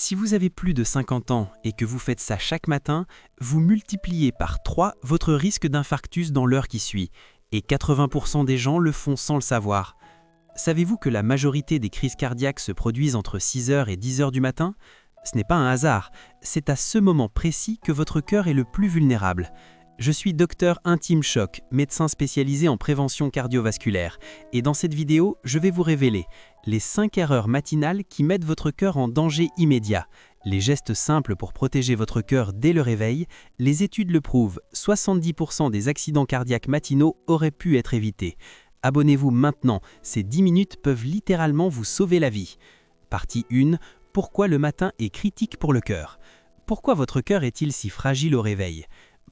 Si vous avez plus de 50 ans et que vous faites ça chaque matin, vous multipliez par 3 votre risque d'infarctus dans l'heure qui suit, et 80% des gens le font sans le savoir. Savez-vous que la majorité des crises cardiaques se produisent entre 6h et 10h du matin? Ce n'est pas un hasard, c'est à ce moment précis que votre cœur est le plus vulnérable. Je suis docteur Intime Choc, médecin spécialisé en prévention cardiovasculaire, et dans cette vidéo, je vais vous révéler les 5 erreurs matinales qui mettent votre cœur en danger immédiat, les gestes simples pour protéger votre cœur dès le réveil. Les études le prouvent, 70% des accidents cardiaques matinaux auraient pu être évités. Abonnez-vous maintenant, ces 10 minutes peuvent littéralement vous sauver la vie. Partie 1. Pourquoi le matin est critique pour le cœur? Pourquoi votre cœur est-il si fragile au réveil?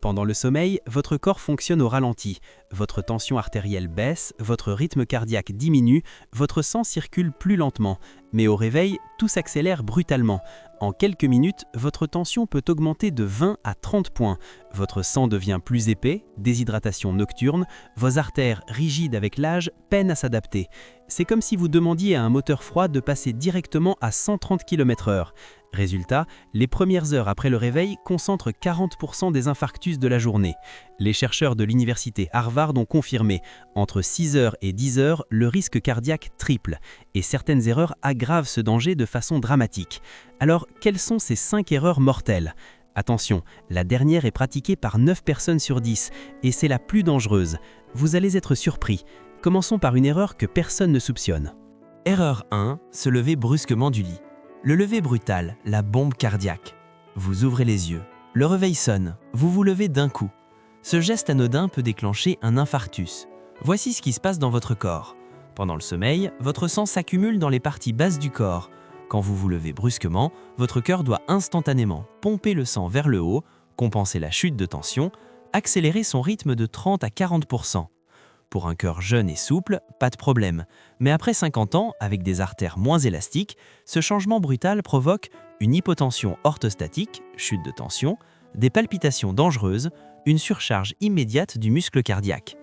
Pendant le sommeil, votre corps fonctionne au ralenti, votre tension artérielle baisse, votre rythme cardiaque diminue, votre sang circule plus lentement. Mais au réveil, tout s'accélère brutalement. En quelques minutes, votre tension peut augmenter de 20 à 30 points. Votre sang devient plus épais, déshydratation nocturne, vos artères, rigides avec l'âge, peinent à s'adapter. C'est comme si vous demandiez à un moteur froid de passer directement à 130 km/h. Résultat, les premières heures après le réveil concentrent 40% des infarctus de la journée. Les chercheurs de l'université Harvard ont confirmé, entre 6h et 10h, le risque cardiaque triple, et certaines erreurs aggravent ce danger de façon dramatique. Alors, quelles sont ces 5 erreurs mortelles? Attention, la dernière est pratiquée par 9 personnes sur 10, et c'est la plus dangereuse. Vous allez être surpris. Commençons par une erreur que personne ne soupçonne. Erreur 1, se lever brusquement du lit. Le lever brutal, la bombe cardiaque. Vous ouvrez les yeux, le réveil sonne, vous vous levez d'un coup. Ce geste anodin peut déclencher un infarctus. Voici ce qui se passe dans votre corps. Pendant le sommeil, votre sang s'accumule dans les parties basses du corps. Quand vous vous levez brusquement, votre cœur doit instantanément pomper le sang vers le haut, compenser la chute de tension, accélérer son rythme de 30 à 40%. Pour un cœur jeune et souple, pas de problème. Mais après 50 ans, avec des artères moins élastiques, ce changement brutal provoque une hypotension orthostatique, chute de tension, des palpitations dangereuses, une surcharge immédiate du muscle cardiaque.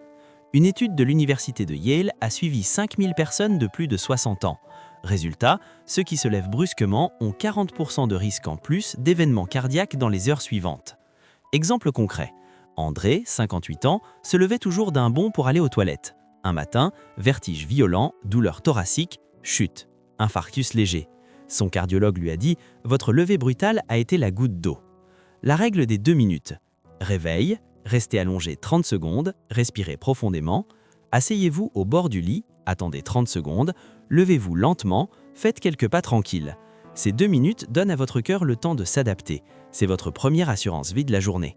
Une étude de l'université de Yale a suivi 5000 personnes de plus de 60 ans. Résultat, ceux qui se lèvent brusquement ont 40% de risque en plus d'événements cardiaques dans les heures suivantes. Exemple concret. André, 58 ans, se levait toujours d'un bond pour aller aux toilettes. Un matin, vertige violent, douleur thoracique, chute, infarctus léger. Son cardiologue lui a dit « Votre levée brutale a été la goutte d'eau ». La règle des 2 minutes. Réveil, restez allongé 30 secondes, respirez profondément, asseyez-vous au bord du lit, attendez 30 secondes, levez-vous lentement, faites quelques pas tranquilles. Ces 2 minutes donnent à votre cœur le temps de s'adapter. C'est votre première assurance vie de la journée.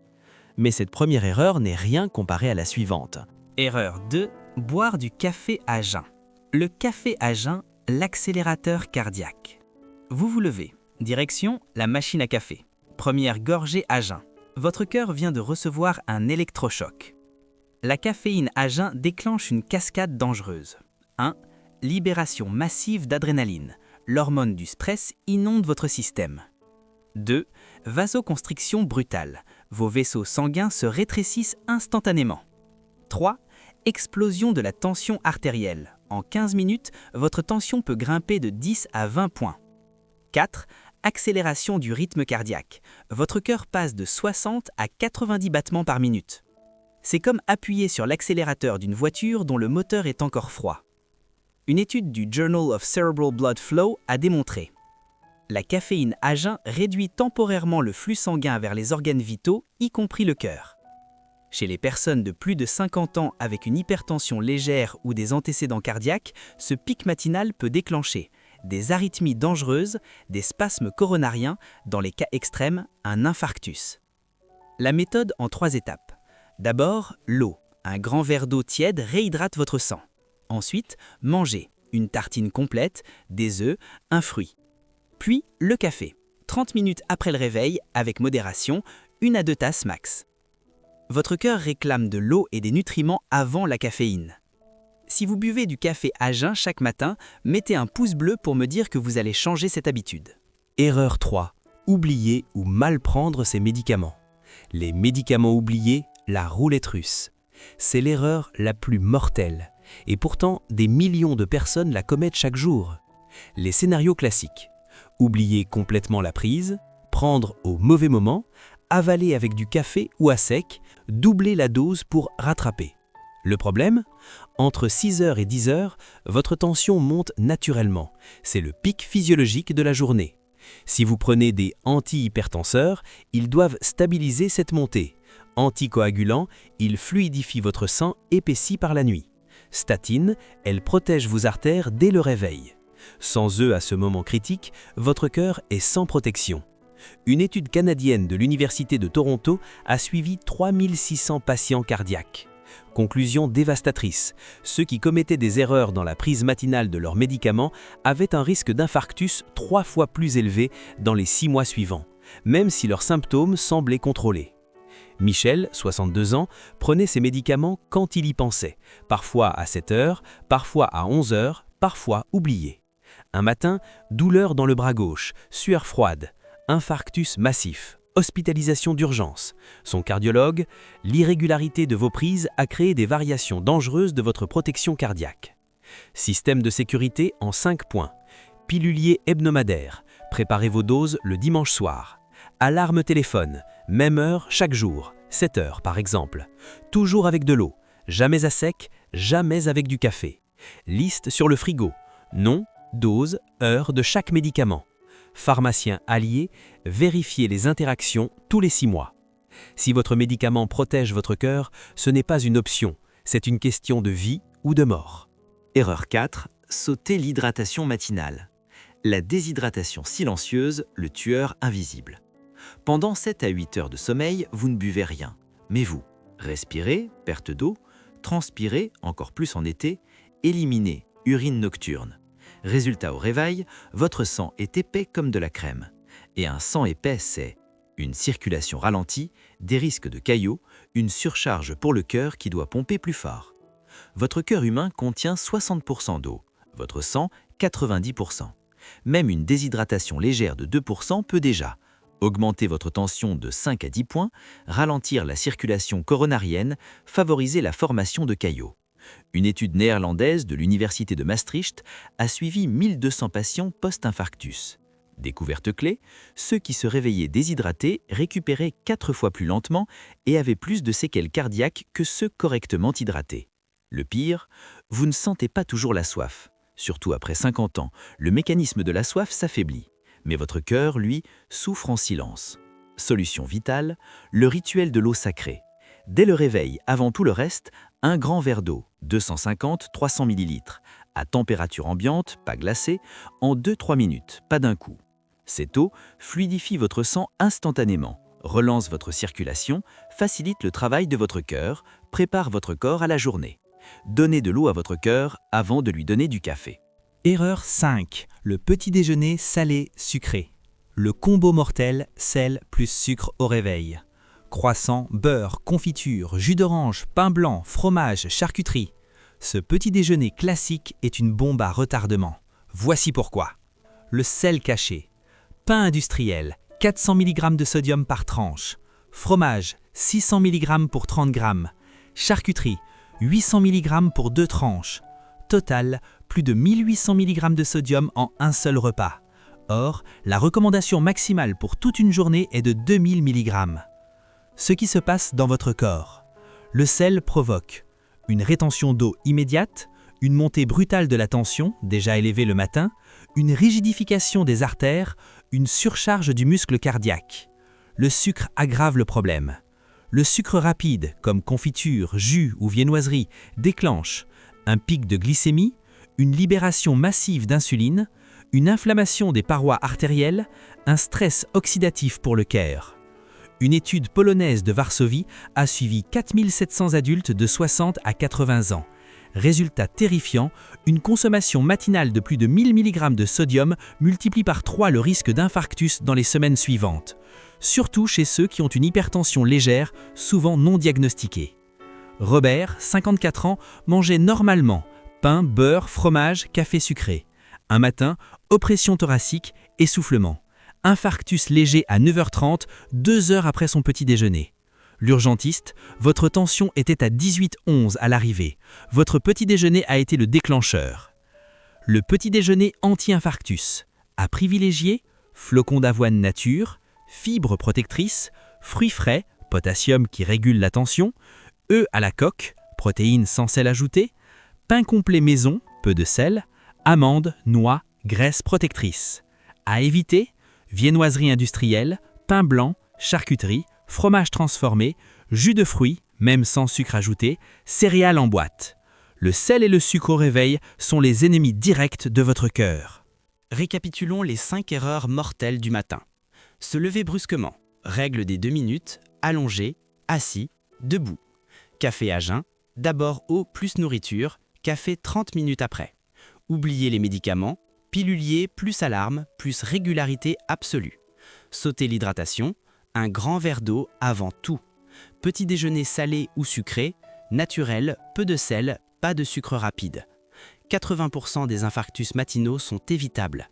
Mais cette première erreur n'est rien comparée à la suivante. Erreur 2. Boire du café à jeun. Le café à jeun, l'accélérateur cardiaque. Vous vous levez. Direction la machine à café. Première gorgée à jeun. Votre cœur vient de recevoir un électrochoc. La caféine à jeun déclenche une cascade dangereuse. 1. Libération massive d'adrénaline. L'hormone du stress inonde votre système. 2. Vasoconstriction brutale. Vos vaisseaux sanguins se rétrécissent instantanément. 3. Explosion de la tension artérielle. En 15 minutes, votre tension peut grimper de 10 à 20 points. 4. Accélération du rythme cardiaque. Votre cœur passe de 60 à 90 battements par minute. C'est comme appuyer sur l'accélérateur d'une voiture dont le moteur est encore froid. Une étude du Journal of Cerebral Blood Flow a démontré: la caféine à jeun réduit temporairement le flux sanguin vers les organes vitaux, y compris le cœur. Chez les personnes de plus de 50 ans avec une hypertension légère ou des antécédents cardiaques, ce pic matinal peut déclencher des arythmies dangereuses, des spasmes coronariens, dans les cas extrêmes, un infarctus. La méthode en 3 étapes. D'abord, l'eau. Un grand verre d'eau tiède réhydrate votre sang. Ensuite, manger. Une tartine complète, des œufs, un fruit. Puis, le café. 30 minutes après le réveil, avec modération, 1 à 2 tasses max. Votre cœur réclame de l'eau et des nutriments avant la caféine. Si vous buvez du café à jeun chaque matin, mettez un pouce bleu pour me dire que vous allez changer cette habitude. Erreur 3. Oublier ou mal prendre ses médicaments. Les médicaments oubliés, la roulette russe. C'est l'erreur la plus mortelle. Et pourtant, des millions de personnes la commettent chaque jour. Les scénarios classiques. Oublier complètement la prise, prendre au mauvais moment, avaler avec du café ou à sec, doubler la dose pour rattraper. Le problème? Entre 6h et 10h, votre tension monte naturellement. C'est le pic physiologique de la journée. Si vous prenez des antihypertenseurs, ils doivent stabiliser cette montée. Anticoagulants, ils fluidifient votre sang épaissi par la nuit. Statines, elles protègent vos artères dès le réveil. Sans eux à ce moment critique, votre cœur est sans protection. Une étude canadienne de l'Université de Toronto a suivi 3600 patients cardiaques. Conclusion dévastatrice, ceux qui commettaient des erreurs dans la prise matinale de leurs médicaments avaient un risque d'infarctus 3 fois plus élevé dans les 6 mois suivants, même si leurs symptômes semblaient contrôlés. Michel, 62 ans, prenait ses médicaments quand il y pensait, parfois à 7h, parfois à 11h, parfois oublié. Un matin, douleur dans le bras gauche, sueur froide, infarctus massif, hospitalisation d'urgence. Son cardiologue, l'irrégularité de vos prises a créé des variations dangereuses de votre protection cardiaque. Système de sécurité en 5 points. Pilulier hebdomadaire, préparez vos doses le dimanche soir. Alarme téléphone, même heure chaque jour, 7 heures par exemple. Toujours avec de l'eau, jamais à sec, jamais avec du café. Liste sur le frigo, nom, dose, heure de chaque médicament. Pharmacien allié, vérifiez les interactions tous les 6 mois. Si votre médicament protège votre cœur, ce n'est pas une option, c'est une question de vie ou de mort. Erreur 4. Sauter l'hydratation matinale. La déshydratation silencieuse, le tueur invisible. Pendant 7 à 8 heures de sommeil, vous ne buvez rien. Mais vous, respirez, perte d'eau, transpirez, encore plus en été, éliminez, urine nocturne. Résultat au réveil, votre sang est épais comme de la crème. Et un sang épais, c'est une circulation ralentie, des risques de caillots, une surcharge pour le cœur qui doit pomper plus fort. Votre cœur humain contient 60% d'eau, votre sang 90%. Même une déshydratation légère de 2% peut déjà augmenter votre tension de 5 à 10 points, ralentir la circulation coronarienne, favoriser la formation de caillots. Une étude néerlandaise de l'Université de Maastricht a suivi 1200 patients post-infarctus. Découverte clé, ceux qui se réveillaient déshydratés récupéraient 4 fois plus lentement et avaient plus de séquelles cardiaques que ceux correctement hydratés. Le pire, vous ne sentez pas toujours la soif. Surtout après 50 ans, le mécanisme de la soif s'affaiblit. Mais votre cœur, lui, souffre en silence. Solution vitale, le rituel de l'eau sacrée. Dès le réveil, avant tout le reste, un grand verre d'eau, 250-300 ml, à température ambiante, pas glacée, en 2-3 minutes, pas d'un coup. Cette eau fluidifie votre sang instantanément, relance votre circulation, facilite le travail de votre cœur, prépare votre corps à la journée. Donnez de l'eau à votre cœur avant de lui donner du café. Erreur 5. Le petit déjeuner salé-sucré. Le combo mortel sel plus sucre au réveil. Croissant, beurre, confiture, jus d'orange, pain blanc, fromage, charcuterie. Ce petit déjeuner classique est une bombe à retardement. Voici pourquoi. Le sel caché. Pain industriel, 400 mg de sodium par tranche. Fromage, 600 mg pour 30 g. Charcuterie, 800 mg pour 2 tranches. Total, plus de 1800 mg de sodium en un seul repas. Or, la recommandation maximale pour toute une journée est de 2000 mg. Ce qui se passe dans votre corps. Le sel provoque une rétention d'eau immédiate, une montée brutale de la tension, déjà élevée le matin, une rigidification des artères, une surcharge du muscle cardiaque. Le sucre aggrave le problème. Le sucre rapide, comme confiture, jus ou viennoiserie, déclenche un pic de glycémie, une libération massive d'insuline, une inflammation des parois artérielles, un stress oxydatif pour le cœur. Une étude polonaise de Varsovie a suivi 4700 adultes de 60 à 80 ans. Résultat terrifiant, une consommation matinale de plus de 1000 mg de sodium multiplie par 3 le risque d'infarctus dans les semaines suivantes. Surtout chez ceux qui ont une hypertension légère, souvent non diagnostiquée. Robert, 54 ans, mangeait normalement pain, beurre, fromage, café sucré. Un matin, oppression thoracique, essoufflement. Infarctus léger à 9h30, 2 heures après son petit déjeuner. L'urgentiste, votre tension était à 18,11 à l'arrivée. Votre petit déjeuner a été le déclencheur. Le petit déjeuner anti-infarctus. À privilégier, flocons d'avoine nature, fibres protectrices, fruits frais, potassium qui régule la tension, œufs à la coque, protéines sans sel ajouté, pain complet maison, peu de sel, amandes, noix, graisse protectrice. À éviter, viennoiserie industrielle, pain blanc, charcuterie, fromage transformé, jus de fruits, même sans sucre ajouté, céréales en boîte. Le sel et le sucre au réveil sont les ennemis directs de votre cœur. Récapitulons les 5 erreurs mortelles du matin. Se lever brusquement. Règle des 2 minutes. Allongé, assis, debout. Café à jeun. D'abord eau plus nourriture. Café 30 minutes après. Oubliez les médicaments. Pilulier plus alarme plus régularité absolue. Sauter l'hydratation. Un grand verre d'eau avant tout. Petit déjeuner salé ou sucré. Naturel, peu de sel, pas de sucre rapide. 80% des infarctus matinaux sont évitables.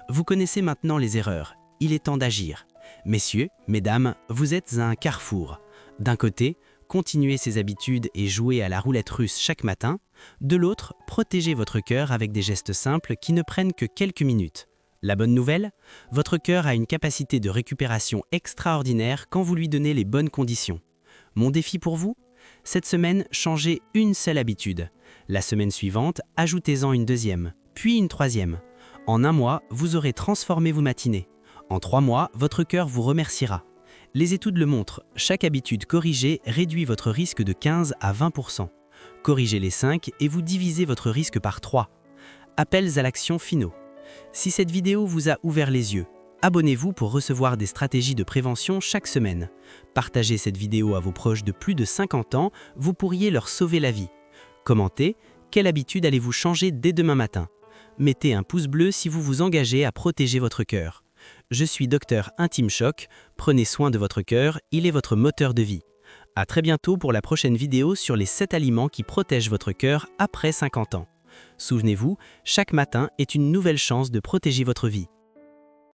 Vous connaissez maintenant les erreurs. Il est temps d'agir. Messieurs, mesdames, vous êtes à un carrefour. D'un côté, continuez ces habitudes et jouez à la roulette russe chaque matin. De l'autre, protégez votre cœur avec des gestes simples qui ne prennent que quelques minutes. La bonne nouvelle, votre cœur a une capacité de récupération extraordinaire quand vous lui donnez les bonnes conditions. Mon défi pour vous ? Cette semaine, changez une seule habitude. La semaine suivante, ajoutez-en une deuxième, puis une troisième. En un mois, vous aurez transformé vos matinées. En 3 mois, votre cœur vous remerciera. Les études le montrent, chaque habitude corrigée réduit votre risque de 15 à 20%. Corrigez les 5 et vous divisez votre risque par 3. Appels à l'action finaux. Si cette vidéo vous a ouvert les yeux, abonnez-vous pour recevoir des stratégies de prévention chaque semaine. Partagez cette vidéo à vos proches de plus de 50 ans, vous pourriez leur sauver la vie. Commentez, quelle habitude allez-vous changer dès demain matin? Mettez un pouce bleu si vous vous engagez à protéger votre cœur. Je suis Dr Intime Choc, prenez soin de votre cœur, il est votre moteur de vie. À très bientôt pour la prochaine vidéo sur les 7 aliments qui protègent votre cœur après 50 ans. Souvenez-vous, chaque matin est une nouvelle chance de protéger votre vie.